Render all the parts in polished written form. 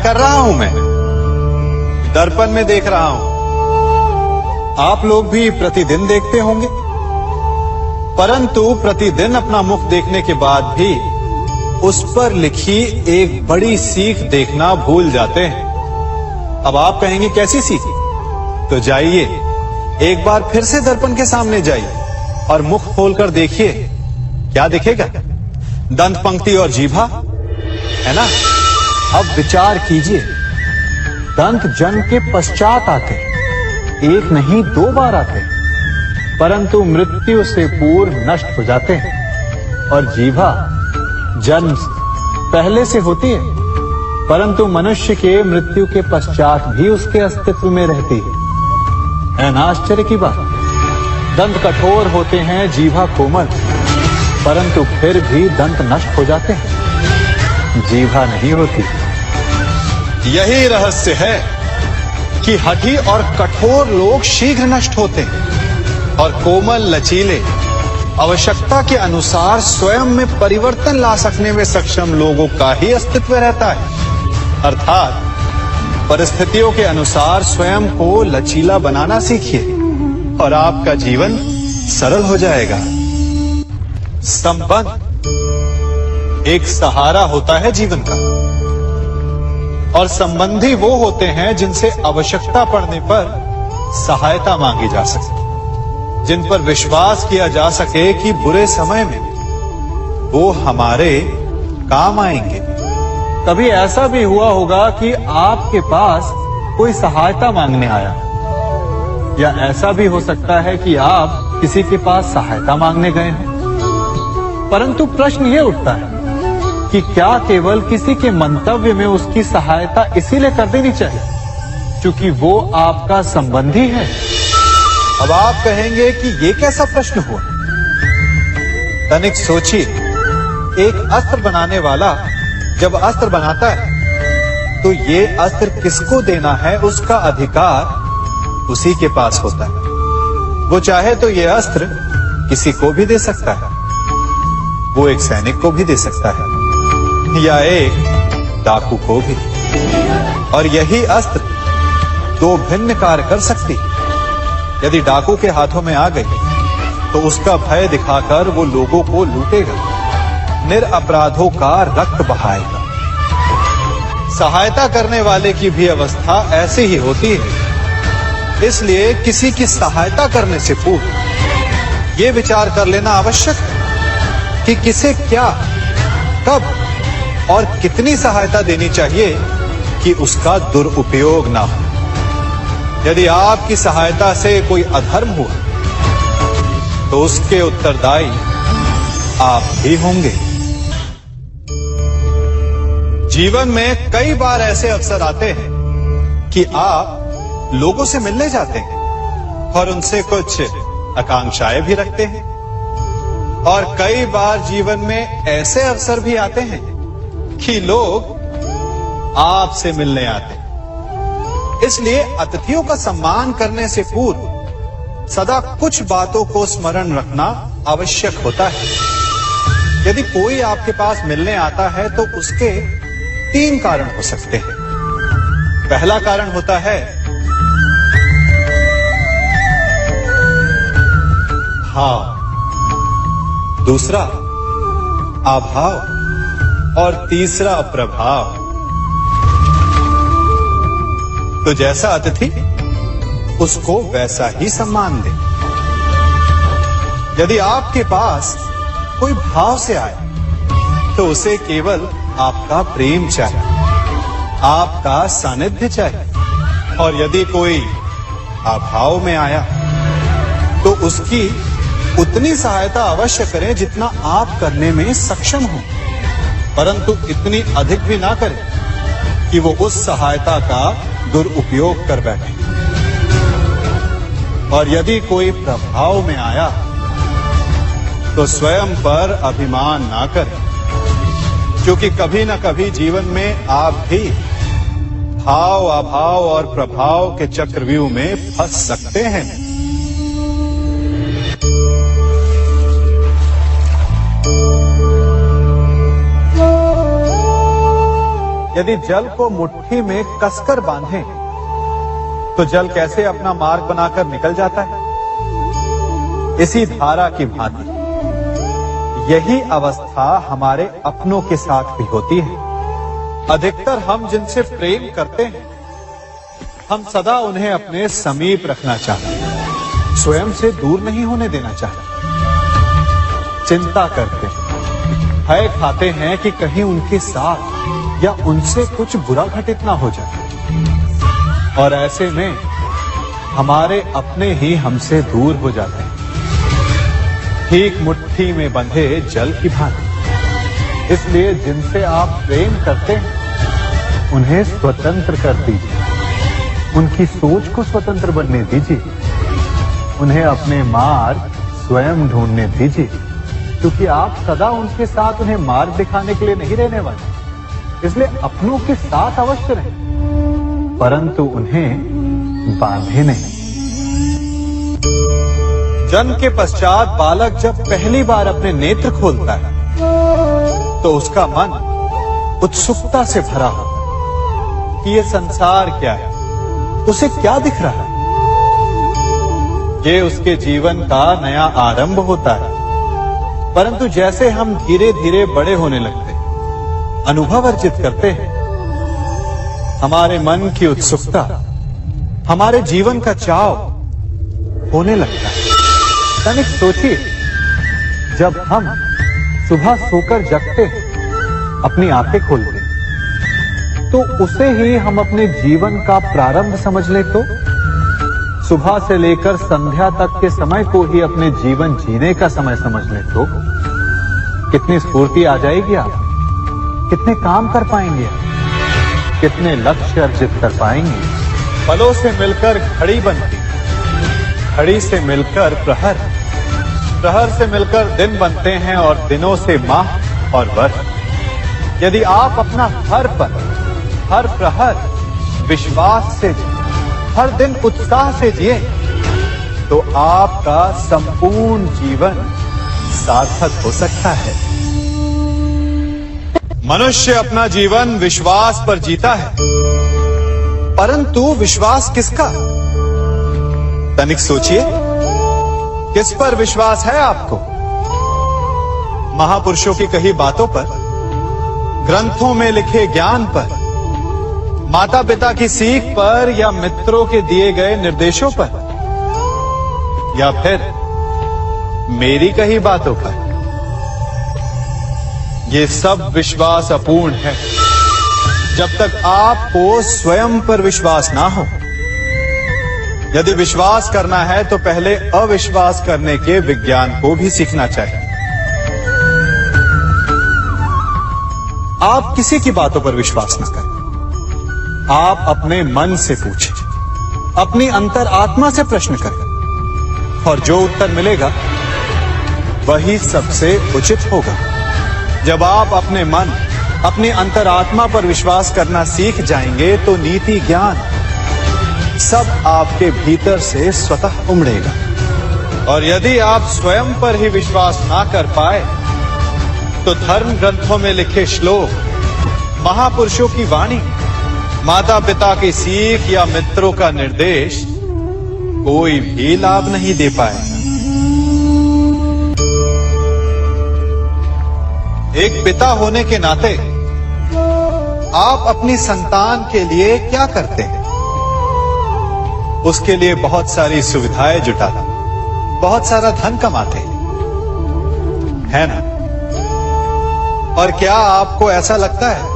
कर रहा हूं मैं? दर्पण में देख रहा हूं। आप लोग भी प्रतिदिन देखते होंगे, परंतु प्रतिदिन अपना मुख देखने के बाद भी उस पर लिखी एक बड़ी सीख देखना भूल जाते हैं। अब आप कहेंगे कैसी सीख? तो जाइए, एक बार फिर से दर्पण के सामने जाइए और मुख खोलकर देखिए, क्या दिखेगा? दंत पंक्ति और जीभा, है ना? अब विचार कीजिए, दंत जन्म के पश्चात आते, एक नहीं 2 बार आते, परंतु मृत्यु से पूर्व नष्ट हो जाते हैं। और जीभा जन्म पहले से होती है, परंतु मनुष्य के मृत्यु के पश्चात भी उसके अस्तित्व में रहती है ना आश्चर्य की बात? दंत कठोर होते हैं, जीभा कोमल, परंतु फिर भी दंत नष्ट हो जाते हैं, जीभा नहीं होती। यही रहस्य है कि हठी और कठोर लोग शीघ्र नष्ट होते हैं और कोमल लचीले आवश्यकता के अनुसार स्वयं में परिवर्तन ला सकने में सक्षम लोगों का ही अस्तित्व रहता है। अर्थात परिस्थितियों के अनुसार स्वयं को लचीला बनाना सीखिए और आपका जीवन सरल हो जाएगा। संबंध एक सहारा होता है जीवन का, और संबंधी वो होते हैं जिनसे आवश्यकता पड़ने पर सहायता मांगी जा सके, जिन पर विश्वास किया जा सके कि बुरे समय में वो हमारे काम आएंगे। कभी ऐसा भी हुआ होगा कि आपके पास कोई सहायता मांगने आया, या ऐसा भी हो सकता है कि आप किसी के पास सहायता मांगने गए हैं, परंतु प्रश्न ये उठता है कि क्या केवल किसी के मंतव्य में उसकी सहायता इसीलिए कर देनी चाहिए क्योंकि वो आपका संबंधी है? अब आप कहेंगे कि ये कैसा प्रश्न हुआ? तनिक सोचिए, एक अस्त्र बनाने वाला जब अस्त्र बनाता है तो ये अस्त्र किसको देना है उसका अधिकार उसी के पास होता है। वो चाहे तो ये अस्त्र किसी को भी दे सकता है, वो एक सैनिक को भी दे सकता है या एक डाकू को भी, और यही अस्त्र 2 भिन्न कार्य कर सकती है। यदि डाकू के हाथों में आ गई तो उसका भय दिखाकर वो लोगों को लूटेगा, निरपराधों का रक्त बहाएगा। सहायता करने वाले की भी अवस्था ऐसी ही होती है। इसलिए किसी की सहायता करने से पूर्व ये विचार कर लेना आवश्यक है कि किसे क्या, कब और कितनी सहायता देनी चाहिए कि उसका दुरुपयोग ना हो। यदि आपकी सहायता से कोई अधर्म हुआ तो उसके उत्तरदायी आप ही होंगे। जीवन में कई बार ऐसे अवसर आते हैं कि आप लोगों से मिलने जाते हैं और उनसे कुछ आकांक्षाएं भी रखते हैं, और कई बार जीवन में ऐसे अवसर भी आते हैं कि लोग आपसे मिलने आते हैं। इसलिए अतिथियों का सम्मान करने से पूर्व सदा कुछ बातों को स्मरण रखना आवश्यक होता है। यदि कोई आपके पास मिलने आता है तो उसके 3 कारण हो सकते हैं। पहला कारण होता है भाव, दूसरा अभाव और तीसरा प्रभाव। तो जैसा अतिथि उसको वैसा ही सम्मान दे। यदि आपके पास कोई भाव से आए तो उसे केवल आपका प्रेम चाहिए, आपका सानिध्य चाहिए, और यदि कोई अभाव में आया तो उसकी उतनी सहायता अवश्य करें जितना आप करने में सक्षम हो, परंतु इतनी अधिक भी ना करें कि वो उस सहायता का दुरुपयोग कर बैठे। और यदि कोई प्रभाव में आया तो स्वयं पर अभिमान ना करें, क्योंकि कभी न कभी जीवन में आप भी भाव, अभाव और प्रभाव के चक्रव्यूह में फंस सकते हैं। यदि जल को मुट्ठी में कसकर बांधें, तो जल कैसे अपना मार्ग बनाकर निकल जाता है? इसी धारा की भांति यही अवस्था हमारे अपनों के साथ भी होती है। अधिकतर हम जिनसे प्रेम करते हैं, हम सदा उन्हें अपने समीप रखना चाहते हैं, स्वयं से दूर नहीं होने देना चाहते। चिंता करते हैं, भय खाते हैं कि कहीं उनके साथ या उनसे कुछ बुरा घटित ना हो जाए, और ऐसे में हमारे अपने ही हमसे दूर हो जाते हैं, ठीक मुट्ठी में बंधे जल की भांति। इसलिए जिनसे आप प्रेम करते हैं, उन्हें स्वतंत्र कर दीजिए, उनकी सोच को स्वतंत्र बनने दीजिए, उन्हें अपने मार्ग स्वयं ढूंढने दीजिए, क्योंकि आप सदा उनके साथ उन्हें मार्ग दिखाने के लिए नहीं रहने वाले। इसलिए अपनों के साथ अवश्य रहें, परंतु उन्हें बांधे नहीं। जन्म के पश्चात बालक जब पहली बार अपने नेत्र खोलता है, तो उसका मन उत्सुकता से भरा होता है कि ये संसार क्या है, उसे क्या दिख रहा है। ये उसके जीवन का नया आरंभ होता है। परंतु जैसे हम धीरे धीरे बड़े होने लगते हैं, अनुभव अर्जित करते हैं, हमारे मन की उत्सुकता, हमारे जीवन का चाव होने लगता है। तनिक सोचिए, जब हम सुबह सोकर जगते हैं, अपनी आंखें खोलते हैं, तो उसे ही हम अपने जीवन का प्रारंभ समझ ले, तो सुबह से लेकर संध्या तक के समय को ही अपने जीवन जीने का समय समझ ले, तो कितनी स्फूर्ति आ जाएगी आप, कितने काम कर पाएंगे, कितने लक्ष्य अर्जित कर पाएंगे। फलों से मिलकर घड़ी बनती, घड़ी से मिलकर प्रहर, प्रहर से मिलकर दिन बनते हैं, और दिनों से माह और वर्ष। यदि आप अपना हर पल, हर प्रहर विश्वास से, हर दिन उत्साह से जिए, तो आपका संपूर्ण जीवन सार्थक हो सकता है। मनुष्य अपना जीवन विश्वास पर जीता है, परंतु विश्वास किसका? तनिक सोचिए, किस पर विश्वास है आपको? महापुरुषों की कही बातों पर, ग्रंथों में लिखे ज्ञान पर, माता पिता की सीख पर, या मित्रों के दिए गए निर्देशों पर, या फिर मेरी कही बातों पर? ये सब विश्वास अपूर्ण है जब तक आपको स्वयं पर विश्वास ना हो। यदि विश्वास करना है तो पहले अविश्वास करने के विज्ञान को भी सीखना चाहिए। आप किसी की बातों पर विश्वास न करें, आप अपने मन से पूछें, अपनी अंतर आत्मा से प्रश्न करें, और जो उत्तर मिलेगा वही सबसे उचित होगा। जब आप अपने मन, अपनी अंतरात्मा पर विश्वास करना सीख जाएंगे, तो नीति ज्ञान सब आपके भीतर से स्वतः उमड़ेगा। और यदि आप स्वयं पर ही विश्वास ना कर पाए, तो धर्म ग्रंथों में लिखे श्लोक, महापुरुषों की वाणी, माता पिता की सीख या मित्रों का निर्देश कोई भी लाभ नहीं दे पाएगा। एक पिता होने के नाते आप अपनी संतान के लिए क्या करते हैं? उसके लिए बहुत सारी सुविधाएं जुटाते, बहुत सारा धन कमाते है ना? और क्या आपको ऐसा लगता है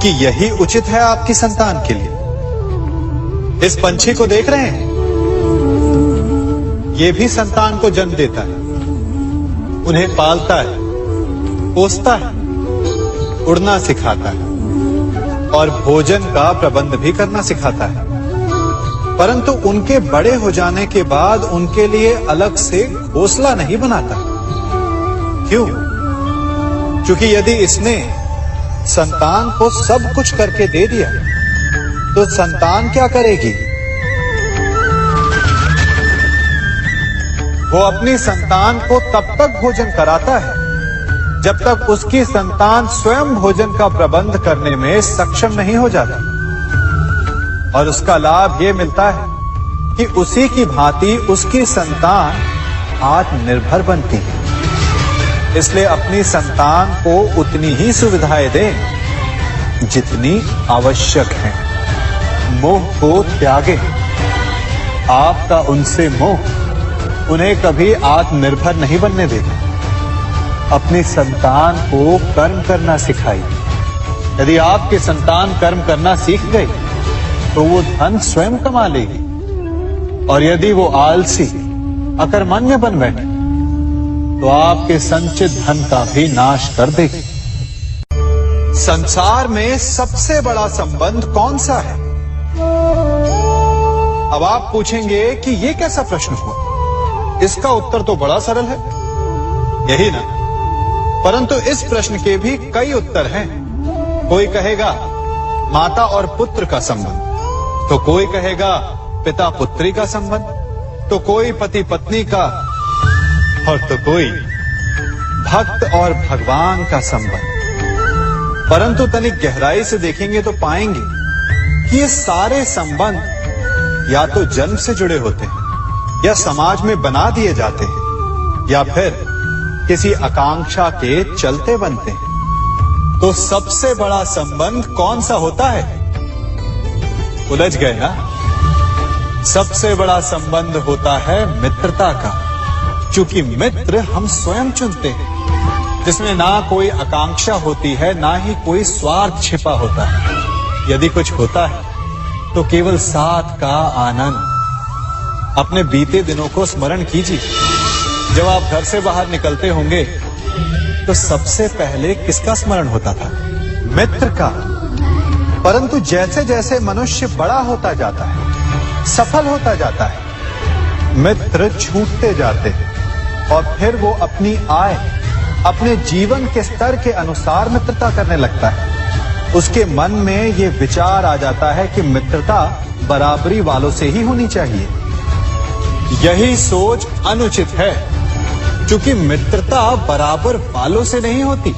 कि यही उचित है आपकी संतान के लिए? इस पंछी को देख रहे हैं, ये भी संतान को जन्म देता है, उन्हें पालता है, पोसता है, उड़ना सिखाता है, और भोजन का प्रबंध भी करना सिखाता है। परंतु उनके बड़े हो जाने के बाद उनके लिए अलग से घोंसला नहीं बनाता। क्यों? क्योंकि यदि इसने संतान को सब कुछ करके दे दिया, तो संतान क्या करेगी? वो अपनी संतान को तब तक भोजन कराता है जब तक उसकी संतान स्वयं भोजन का प्रबंध करने में सक्षम नहीं हो जाती। और उसका लाभ ये मिलता है कि उसी की भांति उसकी संतान आत्मनिर्भर बनती है। इसलिए अपनी संतान को उतनी ही सुविधाएं दें जितनी आवश्यक है। मोह को त्यागें। आपका उनसे मोह उन्हें कभी आत्मनिर्भर नहीं बनने देगा। अपनी संतान को कर्म करना सिखाइए। यदि आपकी संतान कर्म करना सीख गई तो वो धन स्वयं कमा लेगी। और यदि वो आलसी अकर्मण्य बन बैठे तो आपके संचित धन का भी नाश कर देगी। संसार में सबसे बड़ा संबंध कौन सा है? अब आप पूछेंगे कि यह कैसा प्रश्न हुआ? इसका उत्तर तो बड़ा सरल है, यही ना? परंतु इस प्रश्न के भी कई उत्तर हैं। कोई कहेगा माता और पुत्र का संबंध, तो कोई कहेगा पिता पुत्री का संबंध, तो कोई पति पत्नी का, और तो कोई भक्त और भगवान का संबंध। परंतु तनिक गहराई से देखेंगे तो पाएंगे कि ये सारे संबंध या तो जन्म से जुड़े होते हैं, या समाज में बना दिए जाते हैं, या फिर किसी आकांक्षा के चलते बनते हैं। तो सबसे बड़ा संबंध कौन सा होता है? उलझ गए ना? सबसे बड़ा संबंध होता है मित्रता का, क्योंकि मित्र हम स्वयं चुनते हैं, जिसमें ना कोई आकांक्षा होती है, ना ही कोई स्वार्थ छिपा होता है। यदि कुछ होता है तो केवल साथ का आनंद। अपने बीते दिनों को स्मरण कीजिए। जब आप घर से बाहर निकलते होंगे तो सबसे पहले किसका स्मरण होता था? मित्र का। परंतु जैसे जैसे मनुष्य बड़ा होता जाता है, सफल होता जाता है, मित्र छूटते जाते हैं। और फिर वो अपनी आय, अपने जीवन के स्तर के अनुसार मित्रता करने लगता है। उसके मन में ये विचार आ जाता है कि मित्रता बराबरी वालों से ही होनी चाहिए। यही सोच अनुचित है, क्योंकि मित्रता बराबर वालों से नहीं होती।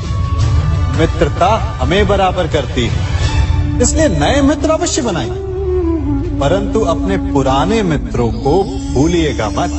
मित्रता हमें बराबर करती है। इसलिए नए मित्र अवश्य बनाइए, परंतु अपने पुराने मित्रों को भूलिएगा मत।